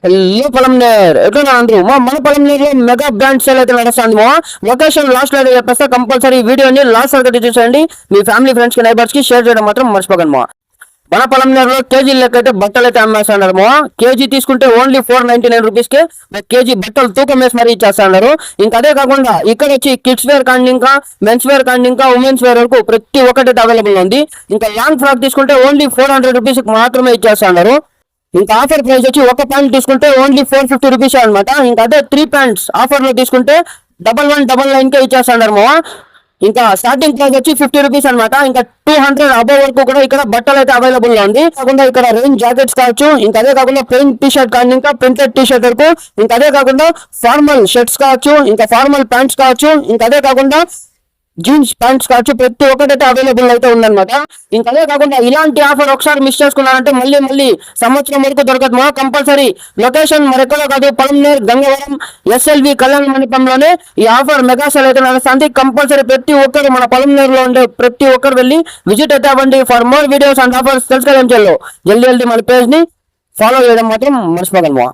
Hello పొలంనేర్ ఎట్లా అందరూ మన పొలంనేరులో మెగా బ్రాండ్ సేల్ అయితే నడుస్తుంది లొకేషన్ లాస్ట్ లో అయితే చెప్పేస్తే కంపల్సరీ వీడియోని లాస్ట్ వరకు చూసేయండి. మీ ఫ్యామిలీ ఫ్రెండ్స్ కి నైబర్స్ కి షేర్ చేయడం మాత్రం మర్చిపోకండి. మన పొలంనేరులో కేజీ లెక్క అయితే బట్టలు అయితే అమ్మేస్తున్నారు. కేజీ తీసుకుంటే ఓన్లీ 499 రూపీస్ కి కేజీ బట్టలు తూకం వేసి మరీ ఇచ్చేస్తున్నారు. ఇంకా అదే కాకుండా ఇక్కడ వచ్చి కిడ్స్ వేర్ కానీ ఇంకా మెన్స్ వేర్ కానీ ఇంకా ఉమెన్స్ వేర్ వరకు ప్రతి ఒక్కటి అవైలబుల్ ఉంది. ఇంకా లాంగ్ ఫ్రాక్ తీసుకుంటే ఓన్లీ 400 రూపీస్ మాత్రమే ఇచ్చేస్తున్నారు. ఇంకా ఆఫర్ ప్రైస్ వచ్చి ఒక ప్యాంట్ తీసుకుంటే ఓన్లీ 450 రూపీస్ అనమాట. ఇంకా అదే 3 ప్యాంట్స్ ఆఫర్ లో తీసుకుంటే 1199 కే ఇచ్చేస్తున్నారు. ఇంకా స్టార్టింగ్ ప్రైస్ వచ్చి 50 రూపీస్ అనమాట. ఇంకా 200 అబౌవ్ వరకు కూడా ఇక్కడ బట్టలు అయితే అవైలబుల్ గా ఉంది. కాకుండా ఇక్కడ రెయిన్ జాకెట్స్ కావచ్చు, ఇంకా అదే కాకుండా ప్లెయిన్ టీ షర్ట్ కానీ ఇంకా ప్రింటెడ్ టీ షర్ట్ వరకు, ఇంకా అదే కాకుండా ఫార్మల్ షర్ట్స్ కావచ్చు, ఇంకా ఫార్మల్ ప్యాంట్స్ కావచ్చు, ఇంకా అదే కాకుండా జీన్స్ ప్యాంట్స్ కావచ్చు, ప్రతి ఒక్కటైతే అవైలబుల్ అయితే ఉందన్నమాట. ఇంకా అదే కాకుండా ఇలాంటి ఆఫర్ ఒకసారి మిస్ చేసుకున్నారంటే మళ్ళీ సంవత్సరం వరకు దొరకదు. కంపల్సరీ లొకేషన్ మరెక్కడో కాదు, పొలంనేర్ గంగవరం ఎస్ఎల్వి కళ్యాణ మండపంలోనే ఈ ఆఫర్ మెగా సేల్ అయితే నడుస్తుంది. కంపల్సరీ ప్రతి ఒక్కరు మన పొలంనేరులో ఉండే ప్రతి ఒక్కరు వెళ్ళి విజిట్ అయితే అవ్వండి. For more videos and offers తెలుసుకోవడం జల్దీ మన పేజ్ ని ఫాలో చేయడం మాత్రం మర్చిపోగలము.